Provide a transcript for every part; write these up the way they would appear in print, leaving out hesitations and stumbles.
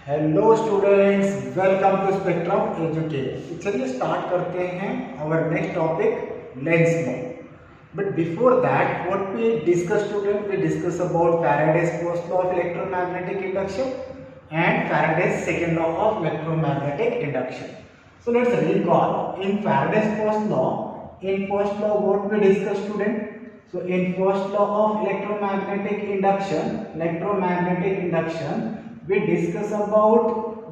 Hello students, welcome to spectrum educate. चलिए start करते हैं our next topic lens law. But before that what we discuss student, we discuss about Faraday's first law of electromagnetic induction and Faraday's second law of electromagnetic induction. So let's recall. In Faraday's first law what we discussed student? So in first law of electromagnetic induction we discuss about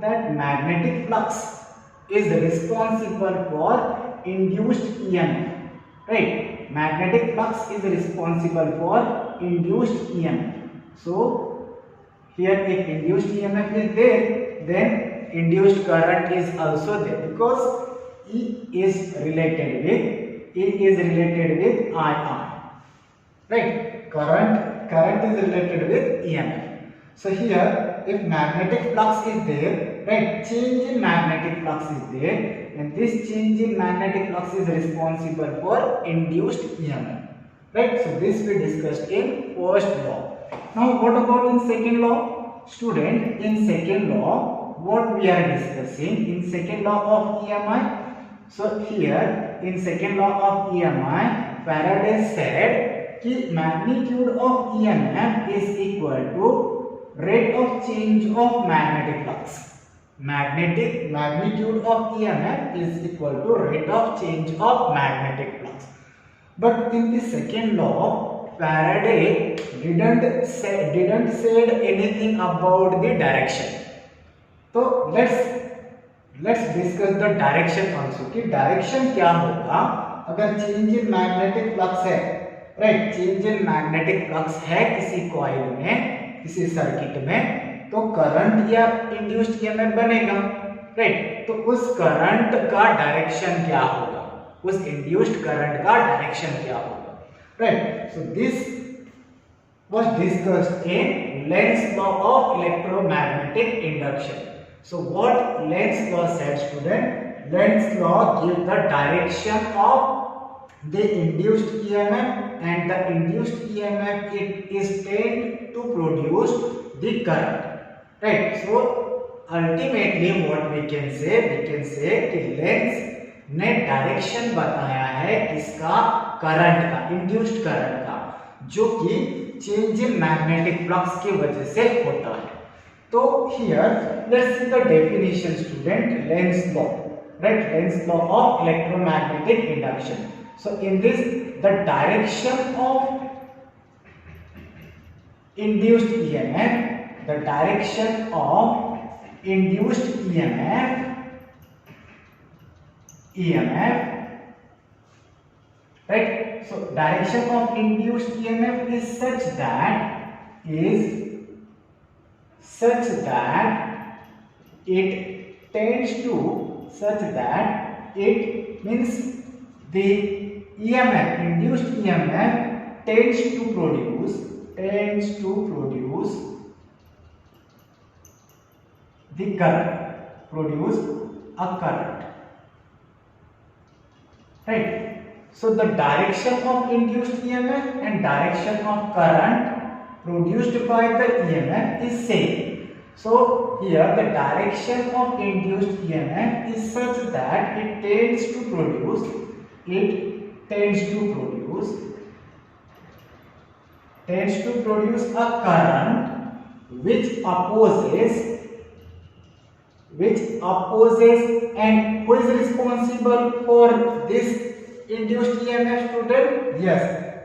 that magnetic flux is responsible for induced EMF, right? Magnetic flux is responsible for induced EMF. So here if induced EMF is there, then induced current is also there, because E is related with IR, right? Current is related with EMF. So here if magnetic flux is there, right, change in magnetic flux is there, and this change in magnetic flux is responsible for induced EMF, right? So this we discussed in first law. Now what about in second law student? In second law what we are discussing? In second law of EMI. So here in second law of EMI, Faraday said कि magnitude of EMF is equal to rate of change of magnetic flux. Magnitude of EMF is equal to rate of change of magnetic flux. But in the second law, Faraday didn't say anything about the direction. So let's discuss the direction also. कि direction क्या होगा अगर change in magnetic flux है, right? Change in magnetic flux है किसी coil में, किसी circuit में, तो करंट या इंड्यूस्ड ईएमएफ बनेगा, राइट? तो उस करंट का डायरेक्शन क्या होगा, उस इंड्यूस्ड करंट का डायरेक्शन क्या होगा, right? So this was discussed in Lenz law of electromagnetic induction. So what Lenz law said student? Lenz law gives the direction of the induced EMF, and the induced EMF it is tend to produce the current, right? So ultimately what we can say कि Lenz ने direction बताया है किसका? Current का, induced current का, जो कि change in magnetic flux की वजह से होता है। तो here let's see the definition student, Lenz law, right? Lenz law of electromagnetic induction. So in this, the direction of induced EMF, the direction of induced EMF, right? So direction of induced EMF is such that it tends to such that it means the EMF, induced EMF tends to produce the current, produce a current, right? So the direction of induced EMF and direction of current produced by the EMF is same. So here the direction of induced EMF is such that it tends to produce a current which opposes, and who is responsible for this induced EMF student? Yes,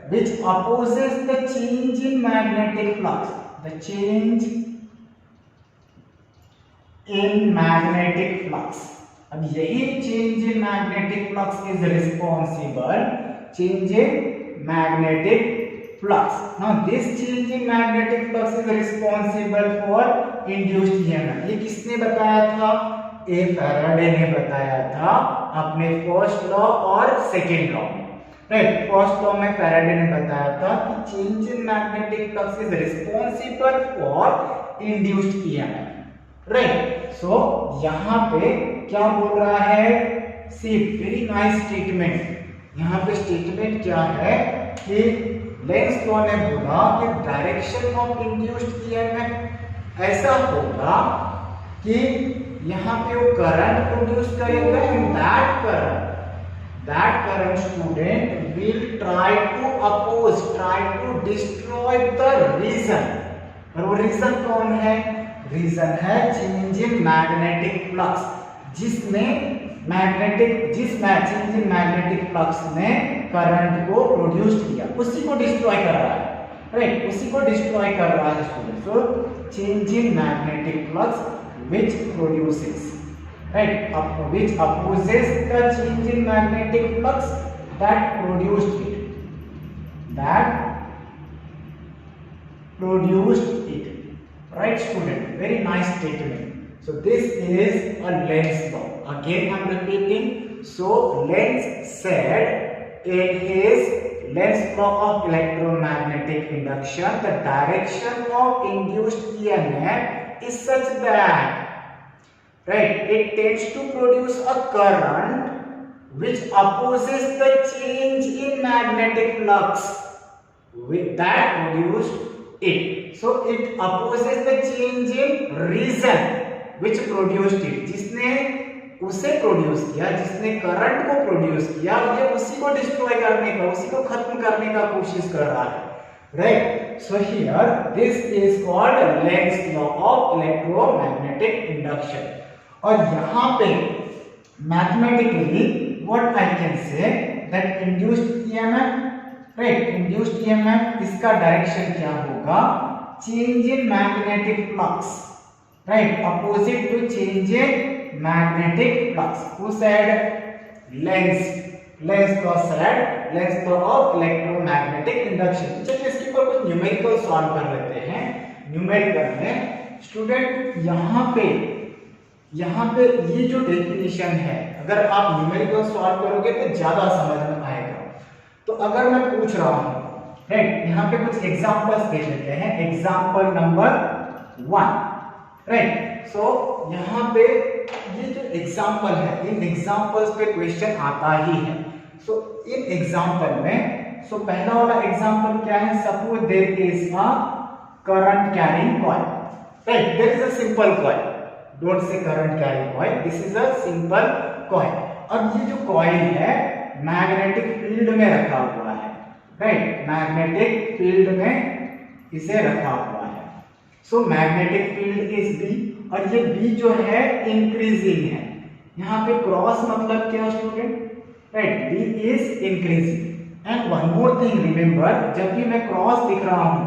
which opposes the change in magnetic flux, the change in magnetic flux. अब यही change in magnetic flux is responsible, change in magnetic flux. Now this change in magnetic flux is responsible for induced EMF. ये किसने बताया था? ए Faraday ने बताया था अपने फर्स्ट लॉ और सेकेंड लॉ में, राइट? फर्स्ट लॉ में फैराडे ने बताया था कि change in magnetic flux is responsible for induced EMF, right? So यहाँ पे क्या बोल रहा है? See very nice statement. यहाँ पे स्टेटमेंट क्या है कि लेंस लॉ ने बोला कि डायरेक्शन ऑफ इंड्यूस्ड ईएमएफ ऐसा होगा कि यहाँ पे वो करंट प्रोड्यूस करेगा and that current student will try to oppose, try to destroy the reason. और वो रीजन कौन है? रीजन है चेंज इन मैग्नेटिक फ्लक्स, जिस चेंज इन मैग्नेटिक फ्लक्स ने करंट को प्रोड्यूस किया, उसी को डिस्ट्रॉय कर रहा है, राइट, उसी को डिस्ट्रॉय कर रहा है student. So change in magnetic flux which produces, right, which opposes the change in magnetic flux that produced it, right student? Very nice statement. So this is a Lenz law. Again I'm repeating. So Lenz said in his Lenz law of electromagnetic induction, the direction of induced EMF is such that, right, it tends to produce a current which opposes the change in magnetic flux with that produced it. So it opposes the change in reason which produced it. जिसने उसे produce किया, जिसने current को produce किया, ये उसी को destroy करने का, उसी को खत्म करने का कोशिश कर रहा है, right? So here this is called Lenz law of electromagnetic induction. और यहाँ पे mathematically what I can say that induced EMF, right, induced EMF इसका डायरेक्शन क्या होगा? Change in magnetic flux, right, opposite to change in magnetic flux. Who said? Lenz law said, Lenz law of electromagnetic induction. चलिए इसके ऊपर कुछ numerical solve कर लेते हैं। न्यूमेरिकल में स्टूडेंट यहाँ पे ये जो डेफिनेशन है, अगर आप न्यूमेरिकल सॉल्व करोगे तो ज्यादा समझ में आएगा। तो अगर मैं पूछ रहा हूँ, राइट, यहाँ पे कुछ एग्जांपल्स दे देते हैं। Example number 1, right. सो यहाँ पे ये जो एग्जांपल है, इन एग्जांपल्स पे क्वेश्चन आता ही है। सो इन एग्जांपल में, सो पहला वाला एग्जांपल क्या है? Suppose there is a current carrying coil, right, there is a simple coil, don't say current carrying coil, this is a simple coil. अब ये जो कॉइल है मैग्नेटिक फील्ड में रखा हुआ है, राइट, मैग्नेटिक फील्ड में इसे रखा हुआ है। So magnetic field is B, और ये बी जो है इंक्रीजिंग है। यहाँ पे क्रॉस मतलब क्या student? Right, B is increasing. And one more thing remember, जब भी मैं क्रॉस दिख रहा हूँ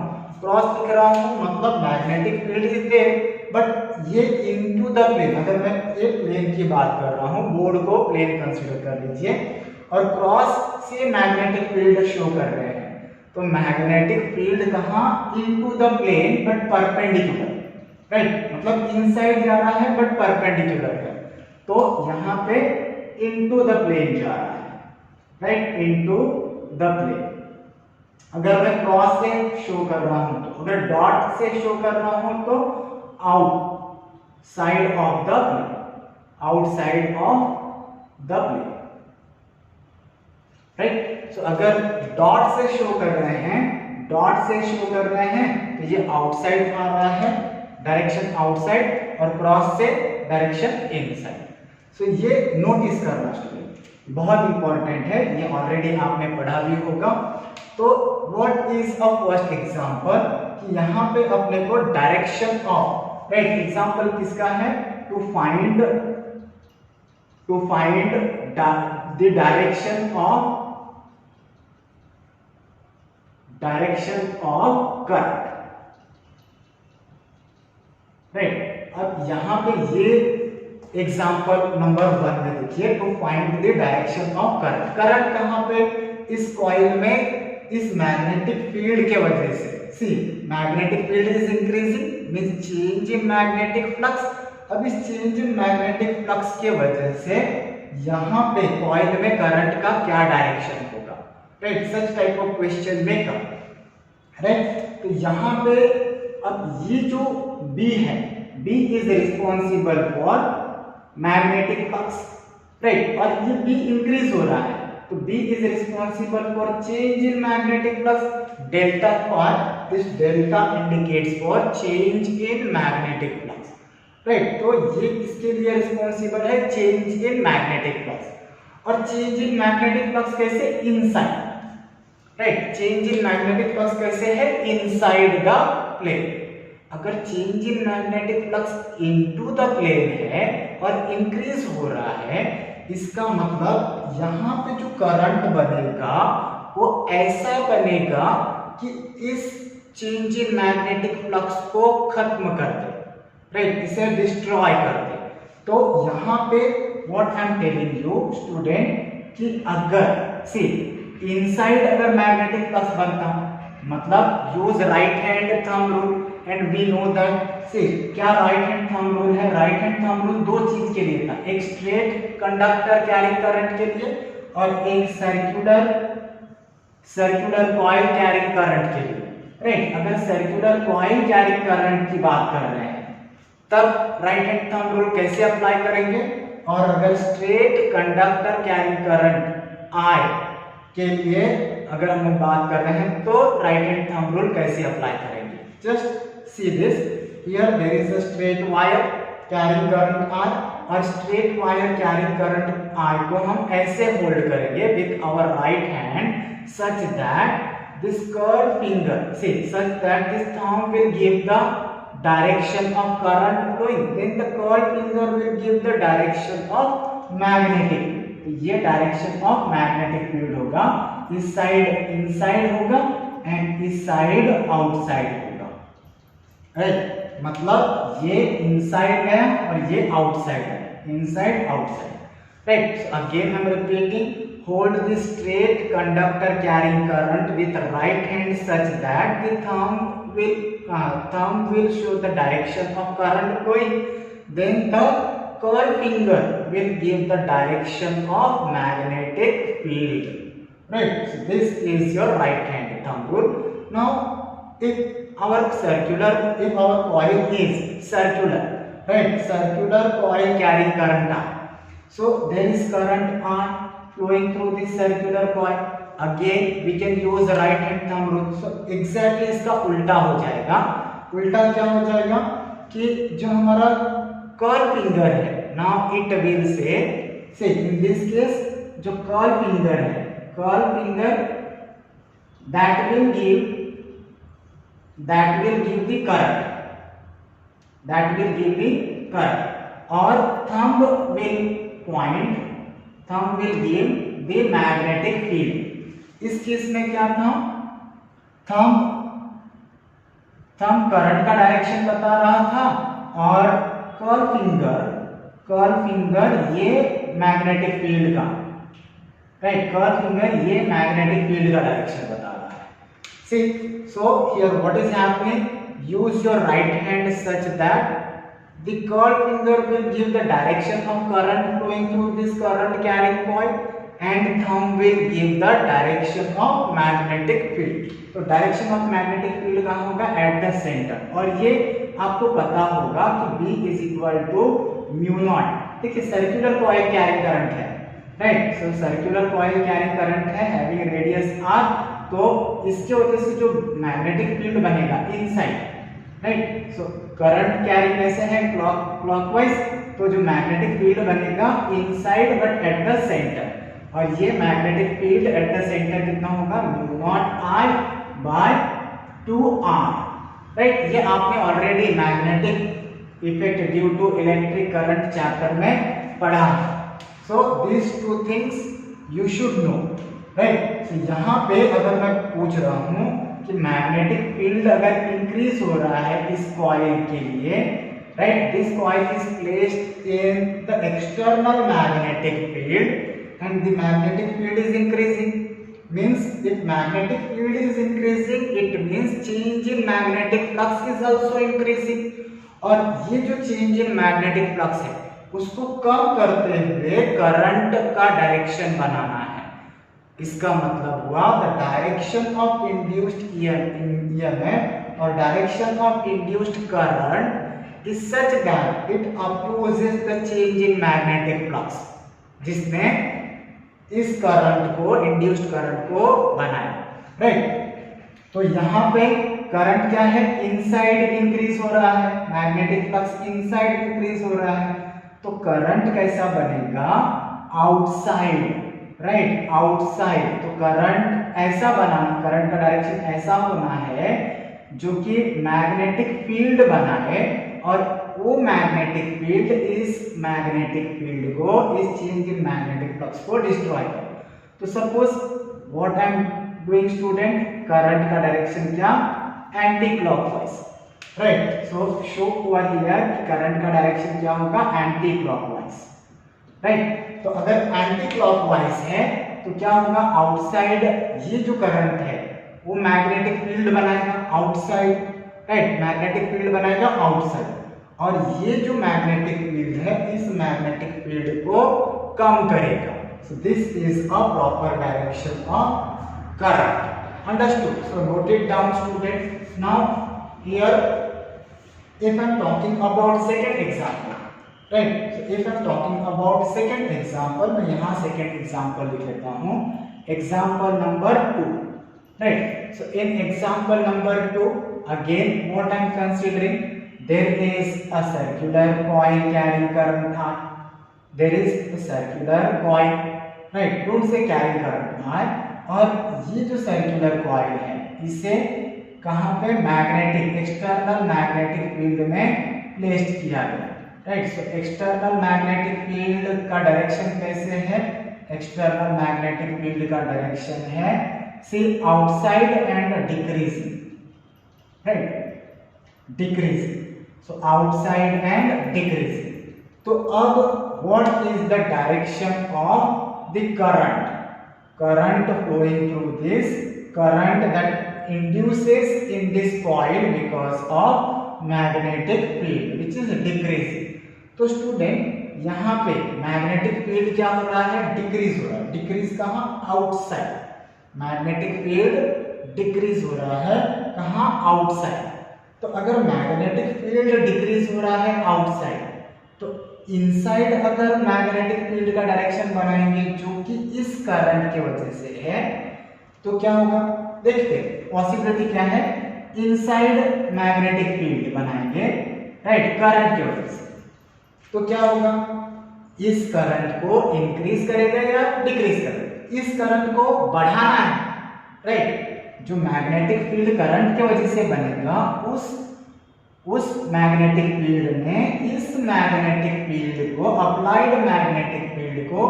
मतलब magnetic field is there, but ये इनटू द प्लेन, अगर मैं एक प्लेन की बात कर रहा हूँ, बोर्ड को प्लेन कंसीडर कर लीजिए, और क्रॉस से मैग्नेटिक फील्ड शो कर रहे हैं, तो मैग्नेटिक फील्ड कहाँ? Into the plane but perpendicular, right, मतलब इनसाइड जा रहा है बट परपेंडिकुलर है, तो यहाँ पे इनटू द प्लेन जा रहा है, राइट, इनटू द प्लेन। अगर मैं क्रॉस से शो कर रहा हूं तो, अगर डॉट से शो कर रहा हूं तो outside of the plane, outside of the plane, right. So अगर डॉट से शो कर रहे हैं, तो ये आउटसाइड आ रहा है, डायरेक्शन आउटसाइड, और क्रॉस से डायरेक्शन इनसाइड। सो ये नोटिस करना स्टूडेंट, बहुत इंपॉर्टेंट है, ये ऑलरेडी आपने पढ़ा भी होगा। तो what is a first example, कि यहाँ पे अपने को डायरेक्शन ऑफ, राइट, एग्जांपल किसका है? To find the direction of current, right. अब यहाँ पे ये एग्जांपल नंबर 1 में देखिए, to find the direction of current. Current कहाँ पे? इस कॉइल में, इस मैग्नेटिक फील्ड के वजह से। See, magnetic field is increasing, means change in magnetic flux. अब इस चेंज इन मैग्नेटिक फ्लक्स के वजह से यहाँ पे कॉइल में करंट का क्या डायरेक्शन होगा, right, such type of question में कम, राइट। तो यहाँ पे अब ये जो बी है, B is responsible for magnetic flux, right, और ये बी इंक्रीज हो रहा है, तो B is responsible for change in magnetic flux. Delta for this delta indicates for change in magnetic flux. Right. तो ये इसके लिए रिस्पॉन्सिबल है चेंज इन मैग्नेटिक फ्लक्स। और चेंज इन मैग्नेटिक फ्लक्स कैसे? Inside, right. Change in magnetic flux कैसे है? Inside the plane. अगर change in magnetic flux into the plane है और इंक्रीज हो रहा है, इसका मतलब यहाँ पे जो करंट बनेगा वो ऐसा बनेगा कि इस चेंज इन मैग्नेटिक फ्लक्स को खत्म कर दे, राइट, इसे डिस्ट्रॉय कर दे। तो यहाँ पे what I am telling you student कि अगर सी इनसाइड अगर मैग्नेटिक फ्लक्स बनता, मतलब use right hand thumb rule and we know that see क्या राइट हैंड थंब रूल है? राइट हैंड थंब रूल दो चीज के लिए था, एक स्ट्रेट कंडक्टर कैरिंग करंट के लिए और एक सर्कुलर कॉइल कैरिंग करंट के लिए, राइट। अगर सर्कुलर कॉइल कैरिंग करंट की बात कर रहे हैं तब राइट हैंड थंब रूल कैसे अप्लाई करेंगे, और अगर straight conductor carrying current I के लिए अगर हम बात कर रहे हैं तो राइट हैंड थंब रूल कैसे अप्लाई करेंगे? Just see this, here there is a straight wire carrying current I, और straight wire carrying current I को हम ऐसे होल्ड करेंगे with our right hand such that this curved finger, see, such that this thumb will give the direction of current flowing, then the curved finger will give the direction of magnetic field। ये direction of magnetic field होगा, इस side inside होगा and इस side outside होगा, right. मतलब ये inside है और ये आउटसाइड है, inside outside, right. So again I am repeating, hold the straight conductor carrying current with right hand such that the thumb will show the direction of current flowing, then the curved finger will give the direction of magnetic field, right? So this is your right hand thumb rule. Now if our coil is circular, right, circular coil carrying current I, so there is current I flowing through this circular coil, again we can use the right hand thumb rule। so exactly इसका उल्टा हो जाएगा। उल्टा क्या हो जाएगा कि जो हमारा कर्व फिंगर है, now it will say in this case जो कर्व फिंगर है, curve finger that will give the current, और thumb will give the magnetic field। इस केस में क्या था? थंब करंट का डायरेक्शन बता रहा था और कर्व फिंगर ये मैग्नेटिक फील्ड का, राइट, कर्व फिंगर ये मैग्नेटिक फील्ड का डायरेक्शन बता रहा है। See, so here what is happening? Use your right hand such that the curved finger will give the direction of current flowing through this current carrying coil and thumb will give the direction of magnetic field। तो direction of magnetic field कहाँ होगा? At the centre. और ये आपको पता होगा कि B is equal to mu naught. देखिए सर्कुलर कॉइल कैरिंग करंट है, right. So circular coil carrying current है हैविंग रेडियस r, तो इसके वजह से जो मैग्नेटिक फील्ड बनेगा inside, right. So current carrying कैसे है? क्लॉकवाइज, तो जो मैग्नेटिक फील्ड बनेगा inside but at the centre, और ये magnetic field at the centre कितना होगा? Mu naught I by 2r, right. ये आपने already magnetic effect due to electric current chapter में पढ़ा है। So this two things you should know, right. तो यहाँ पे अगर मैं पूछ रहा हूँ कि मैग्नेटिक फील्ड अगर इंक्रीज हो रहा है इस कॉइल के लिए, right, this coil is placed in the external magnetic field and the magnetic field is increasing, means if magnetic field is increasing it means change in magnetic flux is also increasing। और ये जो change in magnetic flux है उसको कम करते हुए current का direction बनाना है। इसका मतलब हुआ the direction of induced EMF और direction of induced current is such that it opposes the change in magnetic flux, जिसने इस करंट को, इंड्यूस्ड करंट को बनाया, राइट। तो यहाँ पे करंट क्या है, इनसाइड इंक्रीज हो रहा है, मैग्नेटिक फ्लक्स इनसाइड इंक्रीज हो रहा है, तो करंट कैसा बनेगा, आउटसाइड, राइट, आउटसाइड। तो करंट ऐसा बनाना, करंट का डायरेक्शन ऐसा होना है जो कि मैग्नेटिक फील्ड बनाए, और वो मैग्नेटिक फील्ड इस मैग्नेटिक फील्ड को, इस चेंज इन मैग्नेटिक फ्लक्स को डिस्ट्रॉय करे। तो suppose what I am doing student, current का डायरेक्शन क्या, anti clockwise, right. So show over here current का डायरेक्शन क्या होगा, एंटी क्लॉकवाइज, राइट। तो अगर एंटी क्लॉकवाइज है तो क्या होगा, आउटसाइड ये जो करंट है वो मैग्नेटिक फील्ड बनाएगा आउटसाइड, राइट, मैग्नेटिक फील्ड बनाएगा आउटसाइड, और ये जो मैग्नेटिक फील्ड है इस मैग्नेटिक फील्ड को कम करेगा। सो this is a proper direction of current, understood? So note it down student. Now here if I am talking about second example, right, so if I am talking about second example, मैं यहाँ second example लिख लेता हूँ, example number 2, right. So in example number 2 again what I am considering, there is a circular coil carrying current I, there is a circular coil, right, don't say carrying current I, और ये जो circular coil है इसे कहाँ पे, magnetic, external magnetic field में placed किया गया, right. So external magnetic field का डायरेक्शन कैसे है, एक्सटर्नल मैग्नेटिक फील्ड का डायरेक्शन है see outside and decreasing, right, decreasing, so outside and decreasing. तो अब what is the direction of the current, current flowing through this, current that induces in this coil because of magnetic field which is decreasing। तो student यहाँ पे magnetic field क्या हो रहा है, decrease हो रहा है, डिक्रीज कहाँ, आउटसाइड, मैग्नेटिक फील्ड डिक्रीज हो रहा है कहाँ, आउटसाइड। तो अगर मैग्नेटिक फील्ड डिक्रीज हो रहा है आउटसाइड, तो इनसाइड अगर मैग्नेटिक फील्ड का डायरेक्शन बनाएंगे जो कि इस करंट की वजह से है, तो क्या होगा, देखते हैं पॉसिबिलिटी क्या है, इनसाइड मैग्नेटिक फील्ड बनाएंगे, राइट, करंट की वजह से, तो क्या होगा, इस करंट को इंक्रीज करेगा या डिक्रीज करेगा, इस करंट को बढ़ाना है, राइट। जो मैग्नेटिक फील्ड करंट की वजह से बनेगा उस मैग्नेटिक फील्ड ने इस मैग्नेटिक फील्ड को, अप्लाइड मैग्नेटिक फील्ड को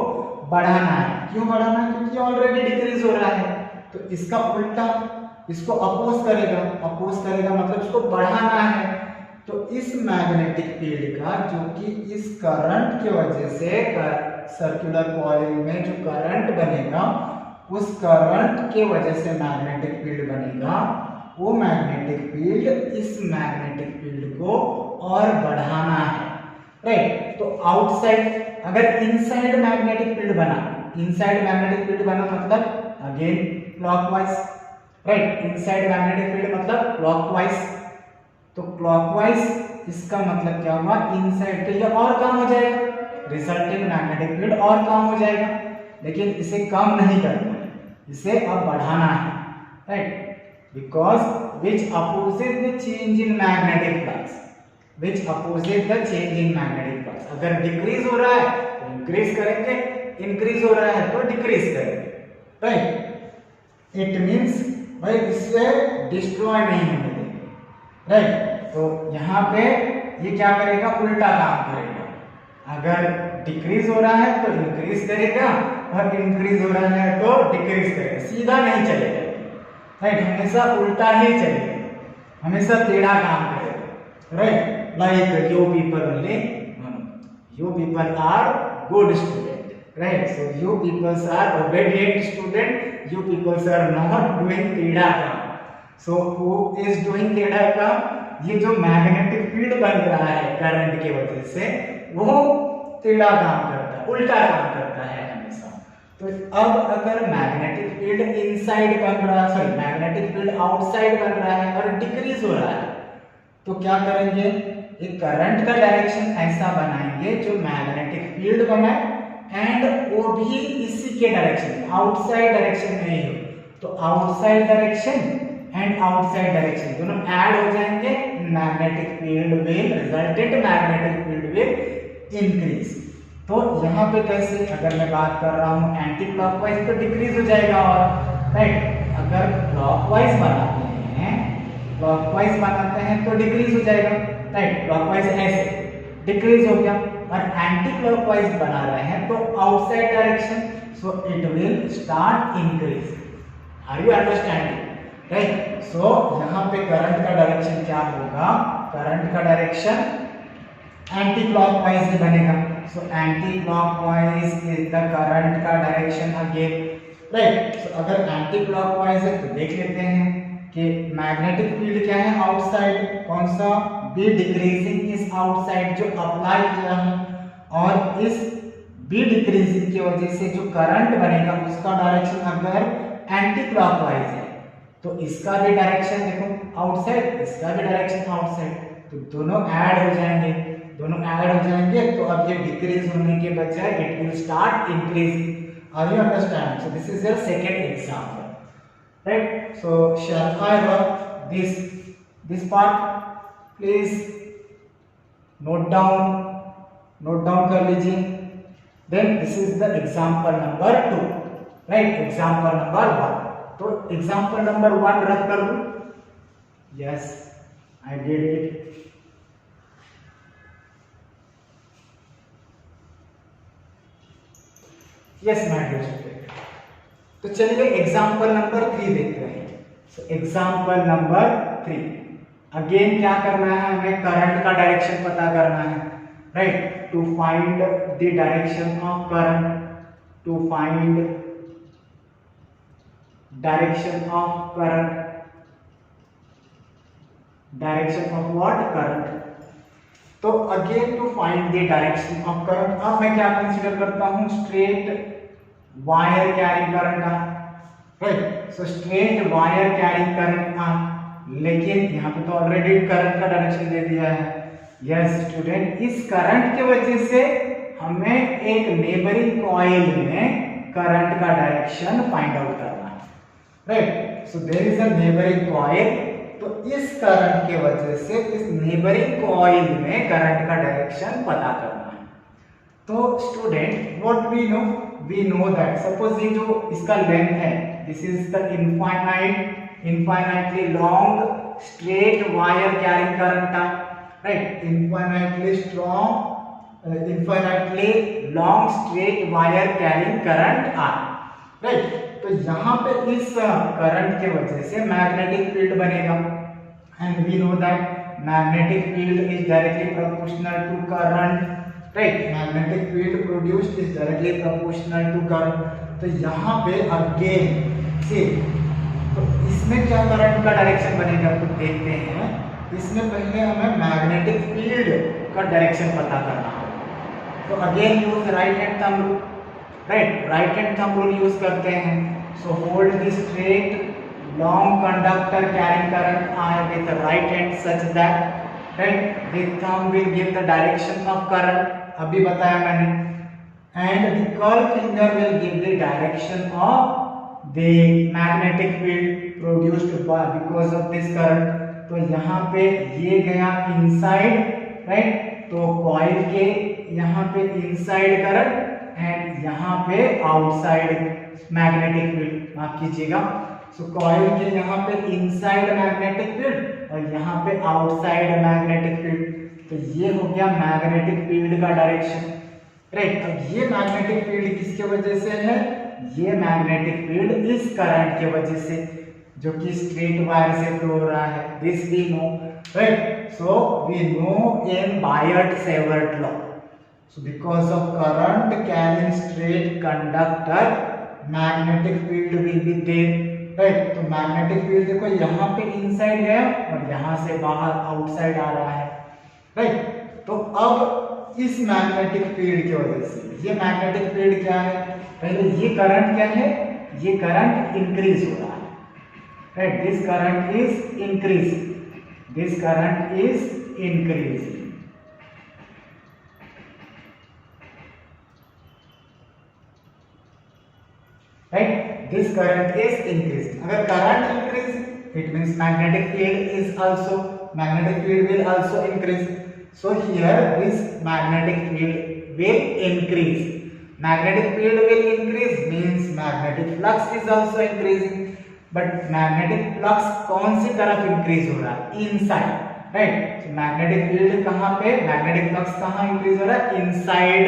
बढ़ाना है। क्यों बढ़ाना है, क्योंकि ऑलरेडी डिक्रीज हो रहा है, तो इसका उल्टा इसको अपोज करेगा, अपोज करेगा मतलब इसको बढ़ाना है। तो इस मैग्नेटिक फील्ड का जो कि इस करंट की वजह से सर्कुलर कॉइल में जो करंट बनेगा, उस करंट के वजह से मैग्नेटिक फील्ड बनेगा, वो मैग्नेटिक फील्ड इस मैग्नेटिक फील्ड को और बढ़ाना है, राइट। तो आउटसाइड, अगर इनसाइड मैग्नेटिक फील्ड बना, इनसाइड मैग्नेटिक फील्ड बना मतलब again clockwise, right, inside magnetic field मतलब क्लॉकवाइज, तो क्लॉकवाइज इसका मतलब क्या हुआ, इनसाइड, तो ये और कम हो जाएगा, रिजल्टिंग मैग्नेटिक फील्ड और कम हो जाएगा, लेकिन इसे कम नहीं करना है, इसे अब बढ़ाना है, right, because which opposes the change in magnetic flux, which opposes the change in magnetic flux। अगर डिक्रीज हो रहा है तो इंक्रीज करेंगे, इंक्रीज हो रहा है तो डिक्रीज करेंगे, राइट। इट मींस भाई इससे डिस्ट्रॉय नहीं होने देंगे, राइट। तो यहाँ पे ये क्या करेगा, उल्टा काम करेगा, अगर डिक्रीज हो रहा है तो इंक्रीज करेगा, और इंक्रीज हो रहा है तो डिक्रीज करेगा, सीधा नहीं चलेगा, राइट, हमेशा उल्टा ही चलेगा, हमेशा टेढ़ा काम करेगा, right. Like you people only, you people are good student, right, so you peoples are obedient student, you peoples are not doing टेढ़ा काम। सो हु इज डूइंग टेढ़ा काम, ये जो मैग्नेटिक फील्ड बन रहा है करंट की वजह से, वो टेढ़ा काम करता है, उल्टा काम करता है हमेशा। तो अब अगर मैग्नेटिक फील्ड इनसाइड बन रहा है, सॉरी मैग्नेटिक फील्ड आउटसाइड बन रहा है और डिक्रीज हो रहा है, तो क्या करेंगे, एक करंट का डायरेक्शन ऐसा बनाएंगे जो मैग्नेटिक फील्ड बनाए एंड वो भी इसी के डायरेक्शन, आउटसाइड डायरेक्शन में ही हो, तो outside direction and outside direction दोनों ऐड हो जाएंगे, magnetic field will resultant magnetic field will increase. तो यहाँ पे कैसे, अगर मैं बात कर रहा हूँ एंटी क्लॉकवाइज तो डिक्रीज हो जाएगा, और राइट अगर क्लॉकवाइज बनाते हैं तो डिक्रीज हो जाएगा, राइट क्लॉकवाइज ऐसे डिक्रीज हो गया, और एंटी क्लॉकवाइज बना रहे हैं तो outside direction, so it will start increase. Are you understanding, right. So यहाँ पे करंट का डायरेक्शन क्या होगा, करंट का डायरेक्शन एंटी क्लॉकवाइज ही बनेगा, so anti clockwise is the current का डायरेक्शन अगेन, राइट। सो अगर एंटी क्लॉकवाइज है तो देख लेते हैं कि मैग्नेटिक फील्ड क्या है आउटसाइड, कौन सा, बी डिक्रीजिंग इज आउटसाइड जो अप्लाई किया है, और इस बी डिक्रीजिंग की वजह से जो करंट बनेगा उसका डायरेक्शन अगर एंटी क्लॉकवाइज है तो इसका भी डायरेक्शन देखो आउटसाइड, इसका भी डायरेक्शन आउटसाइड, तो दोनों ऐड हो जाएंगे, तो अब ये डिक्रीज होने के बजाय it will start increasing. Are you understand? So this is your second example, right. So shall I work this part, please note down कर लीजिए। Then this is the example number 2, right, example number 1। तो example number 1 रख कर दूं, yes I did it. Yes my dear student, तो चलिए example number 3 देखते हैं। सो एग्जांपल नंबर 3, अगेन क्या करना है, हमें करंट का डायरेक्शन पता करना है, right. To find the direction of current, to find direction of current, direction of what, current. तो again to find the direction of current, अब मैं क्या कंसीडर करता हूं, straight wire carrying current, right. So straight wire carrying current, लेकिन यहाँ पे तो ऑलरेडी करंट का डायरेक्शन दे दिया है। यस स्टूडेंट, इस करंट की वजह से हमें एक नेबरिंग कॉइल में करंट का डायरेक्शन फाइंड आउट करना है, right. So there is a neighbouring coil, तो इस करंट के वजह से इस नेबरिंग कॉइल में करंट का डायरेक्शन पता करना है। तो student what we know that suppose ये जो इसका लेंथ है, this is the infinitely long straight wire carrying current, right, infinitely long straight wire carrying current R, right. तो यहाँ पे इस करंट के वजह से मैग्नेटिक फील्ड बनेगा, and we know that magnetic field is directly proportional to current, right, magnetic field produced is directly proportional to current. तो यहाँ पे अगेन से तो इसमें क्या करंट का डायरेक्शन बनेगा तो देखते हैं। इसमें पहले हमें मैग्नेटिक फील्ड का डायरेक्शन पता करना होगा, तो again use right hand thumb rule, right, right hand thumb rule use करते हैं। So hold the straight long conductor carrying current I with right hand such that, right, the thumb will give the direction of current, अभी बताया मैंने, and the curve finger will give the direction of the magnetic field produced because of this current. तो यहाँ पे ये गया inside, right, तो coil के यहाँ पे इनसाइड करंट एंड यहाँ पे आउटसाइड मैग्नेटिक फील्ड, माफ कीजिएगा। सो कॉइल के यहाँ पे इनसाइड मैग्नेटिक फील्ड और यहाँ पे आउटसाइड मैग्नेटिक फील्ड। तो ये हो गया मैग्नेटिक फील्ड का डायरेक्शन, राइट। अब ये मैग्नेटिक फील्ड किसके वजह से है, ये मैग्नेटिक फील्ड इस करंट के वजह से जो कि स्ट्रेट वायर से फ्लो हो रहा है, this we know, right. So we know in Biot Savart law, so because of current carrying straight conductor magnetic field will be there, right। तो मैग्नेटिक फील्ड देखो यहाँ पे इनसाइड गया और यहाँ से बाहर आउटसाइड आ रहा है, राइट। तो अब इस मैग्नेटिक फील्ड की वजह से ये मैग्नेटिक फील्ड क्या है, पहले ये करंट क्या है, ये करंट इंक्रीज हो रहा है, right, this current is increasing, this current is increasing, right, this current is increasing। अगर current increase it means magnetic field will also increase. So here this magnetic field will increase. Magnetic field will increase means magnetic flux is also increasing. But magnetic flux कौन सी तरफ increase हो रहा है? Inside, right? So magnetic field कहाँ पे? Magnetic flux कहाँ increase हो रहा है? Inside,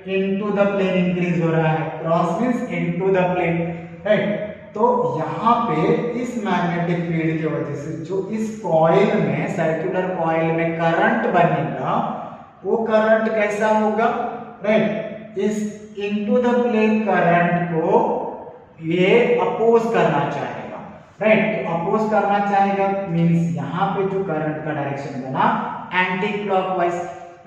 into the plane increase हो रहा है. Cross means into the plane, right? तो यहाँ पे इस मैग्नेटिक फील्ड की वजह से जो इस कॉइल में, सर्कुलर कॉइल में करंट बनेगा, वो करंट कैसा होगा? राइट, इस इनटू द प्लेन करंट को ये अपोज करना चाहेगा. राइट, तो अपोज करना चाहेगा मींस यहाँ पे जो करंट का डायरेक्शन बना एंटी क्लॉकवाइज.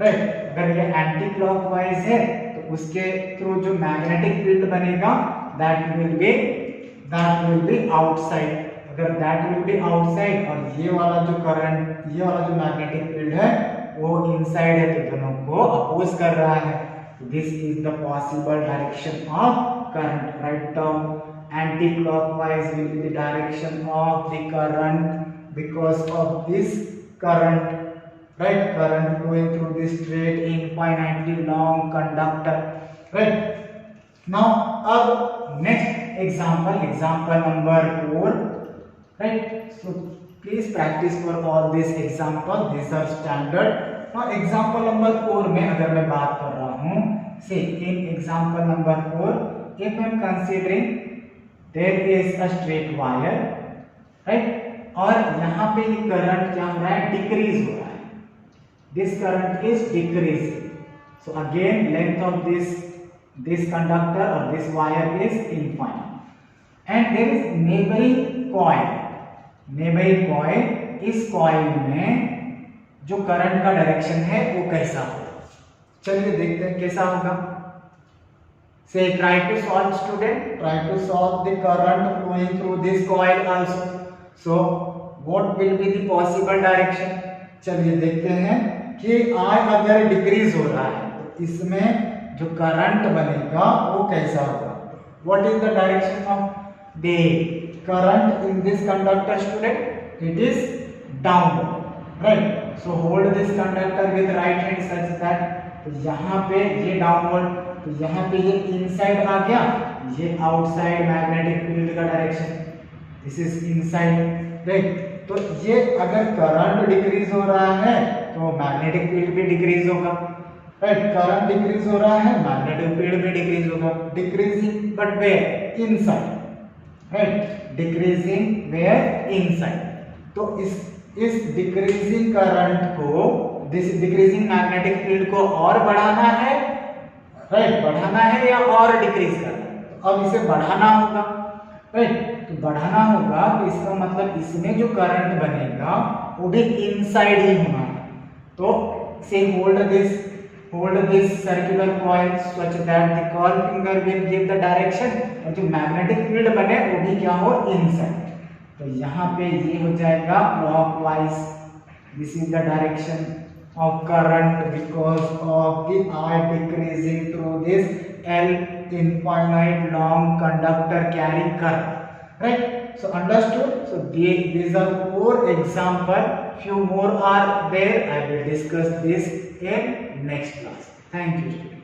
राइट, अगर ये एंटी क्लॉकवाइज है तो उसके थ्रू जो मैग्नेटिक फील्ड बनेगा दैट विल बी आउटसाइड. अगर दैट विल बी आउटसाइड और ये वाला जो करंट, ये वाला जो मैग्नेटिक फील्ड है वो इनसाइड है, तो दोनों को अपोज कर रहा है. This is the possible direction of current. Write down anti clockwise will be the direction of the current because of this current. Right, current flowing through this straight infinitely long conductor. Right. Now, अब next example number 4. Right. So please practice for all these examples. These are standard. Now, example number 4 में अगर मैं बात कर रहा हूँ, say in example number 4, if I am considering there is a straight wire, right, और यहाँ पे ये करंट क्या हो रहा है? डिक्रीज हो रहा है. This current is decreasing. So again, length of this conductor or this wire is infinite. And there is neighboring coil. Neighboring coil, इस coil में जो current का direction है वो कैसा होगा? चलिए देखते हैं कैसा होगा. Say try to solve, student. Try to solve the current flowing through this coil also. So what will be the possible direction? चलिए देखते हैं कि I अगर डिक्रीज हो रहा है तो इसमें जो करंट बनेगा वो कैसा होगा. What is the direction of the current in this conductor student? It is downward. Right, so hold this conductor with right hand such that, तो यहाँ पे ये डाउनवर्ड, तो यहाँ पे ये इनसाइड आ गया, ये आउटसाइड मैग्नेटिक फील्ड का direction. This is inside. Right, तो ये अगर करंट डिक्रीज हो रहा है तो मैग्नेटिक फील्ड भी डिक्रीज होगा. राइट, करंट डिक्रीज हो रहा है, मैग्नेटिक फील्ड भी डिक्रीज होगा. Decreasing but where? Inside. Right, decreasing where? Inside. तो इस डिक्रीजिंग करंट को, दिस डिक्रीजिंग मैग्नेटिक फील्ड को और बढ़ाना है. राइट, बढ़ाना है या और डिक्रीज करना है? तो अब इसे बढ़ाना होगा. राइट, तो बढ़ाना होगा तो इसका मतलब इसमें जो करंट बनेगा वो भी इनसाइड ही होना है. तो से hold this circular coil such that the curl finger will give the direction, और जो मैग्नेटिक फील्ड बने वो भी क्या हो? इनसाइड. तो यहाँ पे ये हो जाएगा clockwise. This is the direction of current because of the I decreasing through this L infinite long conductor carrying current. Right? So understood? So these are 4 examples. Few more are there. I will discuss this in next class. Thank you.